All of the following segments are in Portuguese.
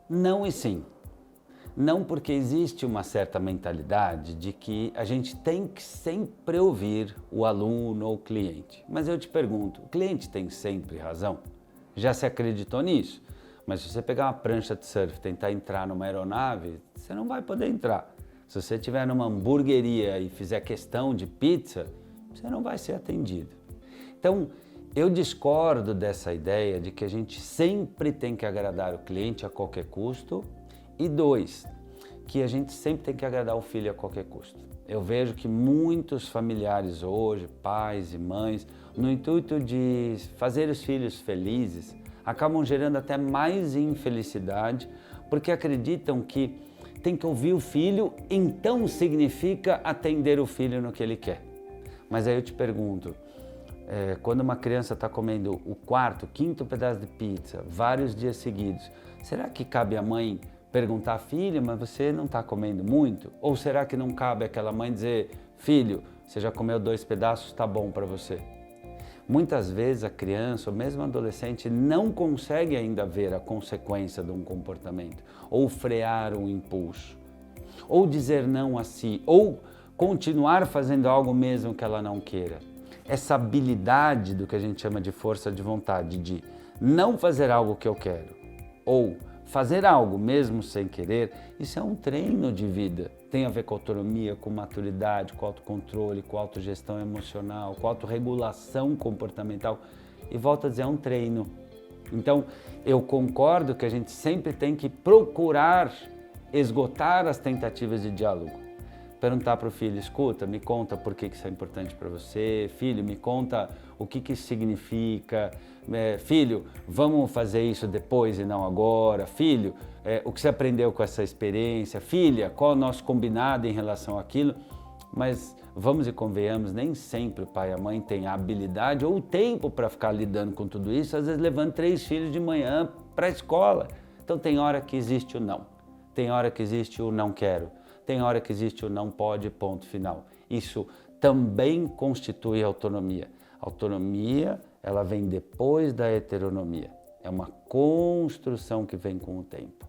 Não e sim. Não, porque existe uma certa mentalidade de que a gente tem que sempre ouvir o aluno ou o cliente. Mas eu te pergunto, o cliente tem sempre razão? Já se acreditou nisso? Mas se você pegar uma prancha de surf e tentar entrar numa aeronave, você não vai poder entrar. Se você estiver numa hamburgueria e fizer questão de pizza, você não vai ser atendido. Então, eu discordo dessa ideia de que a gente sempre tem que agradar o cliente a qualquer custo. E dois, que a gente sempre tem que agradar o filho a qualquer custo. Eu vejo que muitos familiares hoje, pais e mães, no intuito de fazer os filhos felizes, acabam gerando até mais infelicidade, porque acreditam que tem que ouvir o filho, então significa atender o filho no que ele quer. Mas aí eu te pergunto, quando uma criança está comendo o quarto, quinto pedaço de pizza, vários dias seguidos, será que cabe à mãe perguntar, filho, mas você não está comendo muito? Ou será que não cabe aquela mãe dizer, filho, você já comeu 2 pedaços, está bom para você? Muitas vezes a criança, ou mesmo o adolescente, não consegue ainda ver a consequência de um comportamento, ou frear um impulso, ou dizer não a si, ou continuar fazendo algo mesmo que ela não queira. Essa habilidade do que a gente chama de força de vontade, de não fazer algo que eu quero, ou fazer algo mesmo sem querer, isso é um treino de vida. Tem a ver com autonomia, com maturidade, com autocontrole, com autogestão emocional, com autorregulação comportamental. E volto a dizer, é um treino. Então, eu concordo que a gente sempre tem que procurar esgotar as tentativas de diálogo. Perguntar para o filho, escuta, me conta por que isso é importante para você. Filho, me conta o que isso significa. Filho, vamos fazer isso depois e não agora. Filho, o que você aprendeu com essa experiência. Filha, qual é o nosso combinado em relação àquilo. Mas vamos e convenhamos, nem sempre o pai e a mãe têm a habilidade ou o tempo para ficar lidando com tudo isso. Às vezes levando 3 filhos de manhã para a escola. Então tem hora que existe o não. Tem hora que existe o não quero. Tem hora que existe o não pode, ponto final. Isso também constitui autonomia. Autonomia, ela vem depois da heteronomia. É uma construção que vem com o tempo.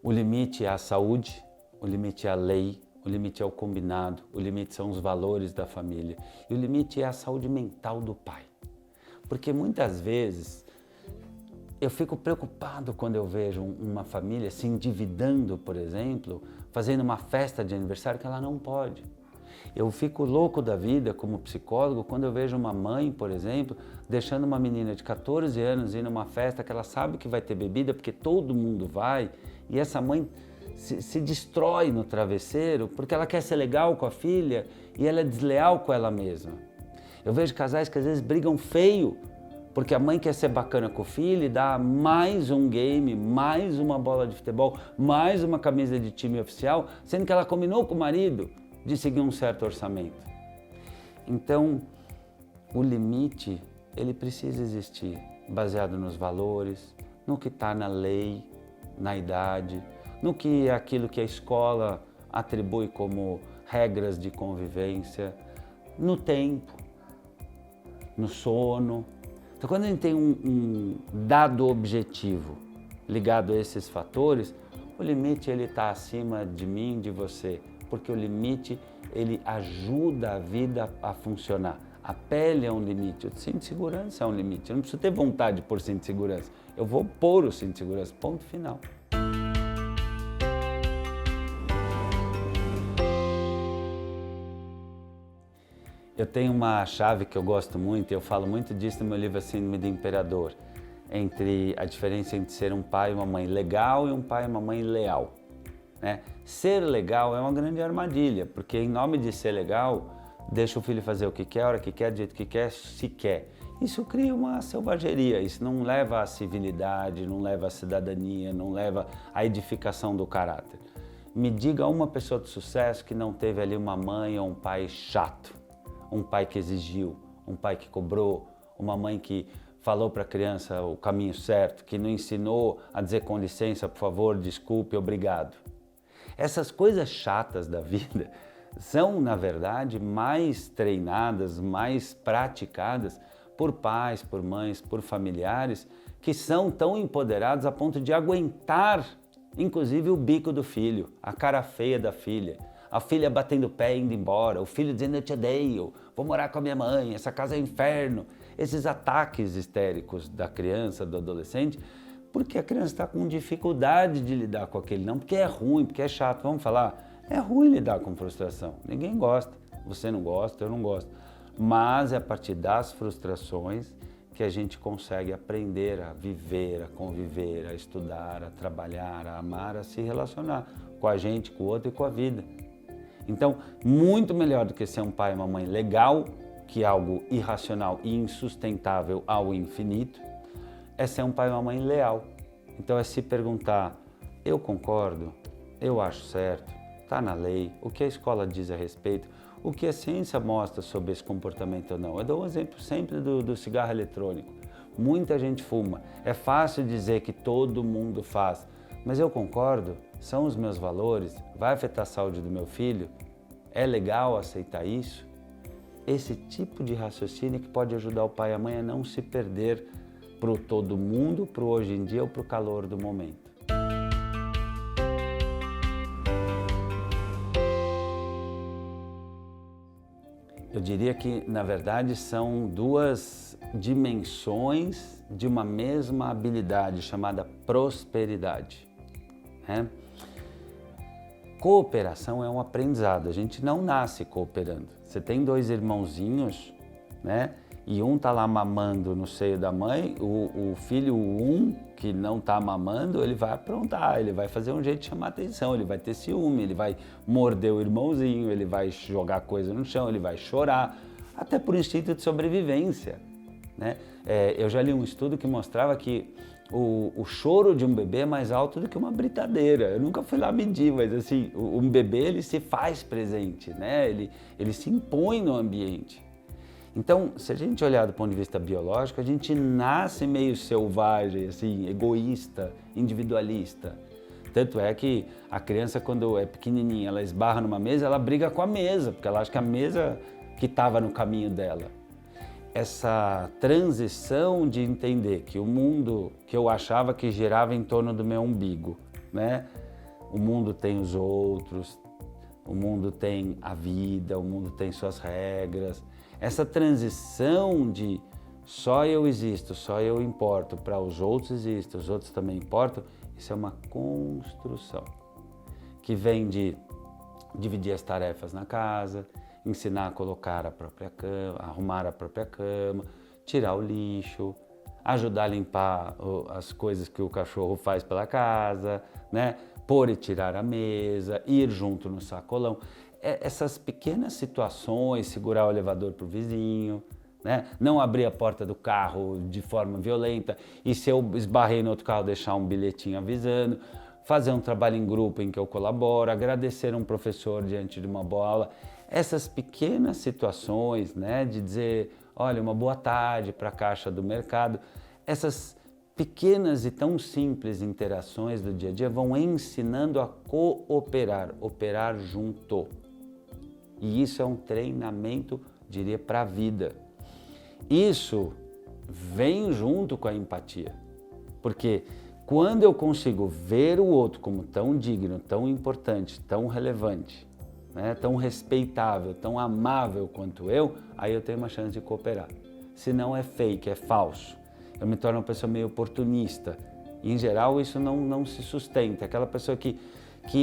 O limite é a saúde, o limite é a lei, o limite é o combinado, o limite são os valores da família e o limite é a saúde mental do pai. Porque muitas vezes eu fico preocupado quando eu vejo uma família se endividando, por exemplo, fazendo uma festa de aniversário que ela não pode. Eu fico louco da vida como psicólogo quando eu vejo uma mãe, por exemplo, deixando uma menina de 14 anos ir numa festa que ela sabe que vai ter bebida porque todo mundo vai e essa mãe se destrói no travesseiro porque ela quer ser legal com a filha e ela é desleal com ela mesma. Eu vejo casais que às vezes brigam feio porque a mãe quer ser bacana com o filho e dá mais um game, mais uma bola de futebol, mais uma camisa de time oficial, sendo que ela combinou com o marido de seguir um certo orçamento. Então, o limite, ele precisa existir, baseado nos valores, no que está na lei, na idade, no que é aquilo que a escola atribui como regras de convivência, no tempo, no sono. Então, quando a gente tem um dado objetivo ligado a esses fatores, o limite ele está acima de mim, de você, porque o limite ele ajuda a vida a funcionar. A pele é um limite, o cinto de segurança é um limite. Eu não preciso ter vontade de pôr cinto de segurança, eu vou pôr o cinto de segurança, ponto final. Eu tenho uma chave que eu gosto muito, eu falo muito disso no meu livro Síndrome do Imperador, entre a diferença entre ser um pai e uma mãe legal e um pai e uma mãe leal. Né? Ser legal é uma grande armadilha, porque em nome de ser legal, deixa o filho fazer o que quer, a hora que quer, do jeito que quer, se quer. Isso cria uma selvageria, isso não leva à civilidade, não leva à cidadania, não leva à edificação do caráter. Me diga uma pessoa de sucesso que não teve ali uma mãe ou um pai chato. Um pai que exigiu, um pai que cobrou, uma mãe que falou para a criança o caminho certo, que não ensinou a dizer com licença, por favor, desculpe, obrigado. Essas coisas chatas da vida são, na verdade, mais treinadas, mais praticadas por pais, por mães, por familiares que são tão empoderados a ponto de aguentar, inclusive, o bico do filho, a cara feia da filha, a filha batendo o pé e indo embora, o filho dizendo eu te odeio, vou morar com a minha mãe, essa casa é um inferno. Esses ataques histéricos da criança, do adolescente, porque a criança está com dificuldade de lidar com aquele não, porque é ruim, porque é chato. Vamos falar, é ruim lidar com frustração. Ninguém gosta, você não gosta, eu não gosto. Mas é a partir das frustrações que a gente consegue aprender a viver, a conviver, a estudar, a trabalhar, a amar, a se relacionar com a gente, com o outro e com a vida. Então, muito melhor do que ser um pai e uma mãe legal, que é algo irracional e insustentável ao infinito, é ser um pai e uma mãe leal. Então é se perguntar, eu concordo, eu acho certo, está na lei, o que a escola diz a respeito, o que a ciência mostra sobre esse comportamento ou não. Eu dou um exemplo sempre do cigarro eletrônico. Muita gente fuma, é fácil dizer que todo mundo faz, mas eu concordo, são os meus valores, vai afetar a saúde do meu filho, é legal aceitar isso? Esse tipo de raciocínio que pode ajudar o pai e a mãe a não se perder para o todo mundo, para o hoje em dia ou para o calor do momento. Eu diria que, na verdade, são duas dimensões de uma mesma habilidade chamada prosperidade, né? Cooperação é um aprendizado, a gente não nasce cooperando. Você tem dois irmãozinhos, né? E um tá lá mamando no seio da mãe, o filho que não tá mamando, ele vai aprontar, ele vai fazer um jeito de chamar atenção, ele vai ter ciúme, ele vai morder o irmãozinho, ele vai jogar coisa no chão, ele vai chorar, até por instinto de sobrevivência, né? Eu já li um estudo que mostrava que o choro de um bebê é mais alto do que uma britadeira. Eu nunca fui lá medir, mas assim, um bebê ele se faz presente, né? Ele se impõe no ambiente. Então, se a gente olhar do ponto de vista biológico, a gente nasce meio selvagem, assim, egoísta, individualista. Tanto é que a criança, quando é pequenininha, ela esbarra numa mesa, ela briga com a mesa, porque ela acha que a mesa que estava no caminho dela. Essa transição de entender que o mundo que eu achava que girava em torno do meu umbigo, né? O mundo tem os outros, o mundo tem a vida, o mundo tem suas regras. Essa transição de só eu existo, só eu importo, para os outros existem, os outros também importam, isso é uma construção que vem de dividir as tarefas na casa, ensinar a colocar a própria cama, arrumar a própria cama, tirar o lixo, ajudar a limpar as coisas que o cachorro faz pela casa, né? Pôr e tirar a mesa, ir junto no sacolão. Essas pequenas situações, segurar o elevador para o vizinho, né? Não abrir a porta do carro de forma violenta e se eu esbarrei no outro carro deixar um bilhetinho avisando, fazer um trabalho em grupo em que eu colaboro, agradecer um professor diante de uma boa aula. Essas pequenas situações, né, de dizer, olha, uma boa tarde para a caixa do mercado, essas pequenas e tão simples interações do dia a dia vão ensinando a cooperar, operar junto. E isso é um treinamento, diria, para a vida. Isso vem junto com a empatia, porque quando eu consigo ver o outro como tão digno, tão importante, tão relevante, né, tão respeitável, tão amável quanto eu, aí eu tenho uma chance de cooperar. Se não é fake, é falso, eu me torno uma pessoa meio oportunista. E, em geral, isso não se sustenta. Aquela pessoa que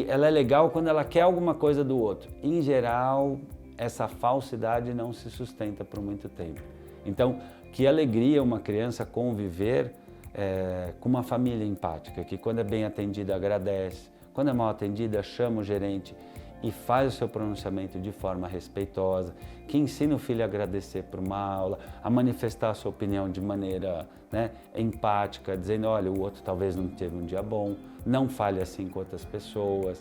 ela é legal quando ela quer alguma coisa do outro. Em geral, essa falsidade não se sustenta por muito tempo. Então, que alegria uma criança conviver com uma família empática, que quando é bem atendida agradece, quando é mal atendida chama o gerente e faz o seu pronunciamento de forma respeitosa, que ensina o filho a agradecer por uma aula, a manifestar a sua opinião de maneira, né, empática, dizendo, olha, o outro talvez não teve um dia bom, não fale assim com outras pessoas.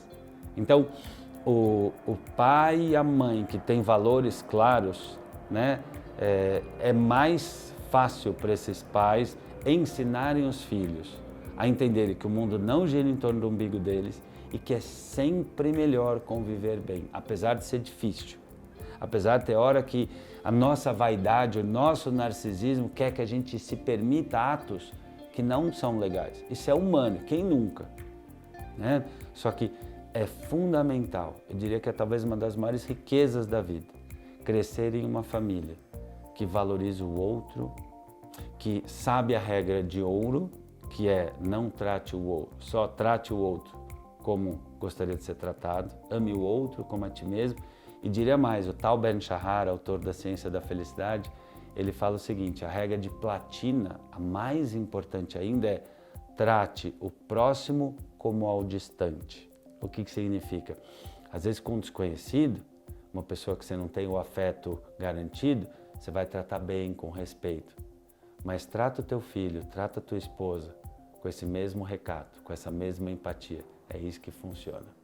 Então, o pai e a mãe que têm valores claros, né, é mais fácil para esses pais ensinarem os filhos a entenderem que o mundo não gira em torno do umbigo deles e que é sempre melhor conviver bem, apesar de ser difícil. Apesar de ter hora que a nossa vaidade, o nosso narcisismo quer que a gente se permita atos que não são legais. Isso é humano, quem nunca? Né? Só que é fundamental, eu diria que é talvez uma das maiores riquezas da vida, crescer em uma família que valoriza o outro, que sabe a regra de ouro, que é não trate o outro, só trate o outro como gostaria de ser tratado, ame o outro como a ti mesmo. E diria mais, o Tal Ben-Shahar, autor da Ciência da Felicidade, ele fala o seguinte, a regra de platina, a mais importante ainda é trate o próximo como ao distante. O que significa? Às vezes com um desconhecido, uma pessoa que você não tem o afeto garantido, você vai tratar bem, com respeito. Mas trata o teu filho, trata a tua esposa com esse mesmo recato, com essa mesma empatia. É isso que funciona.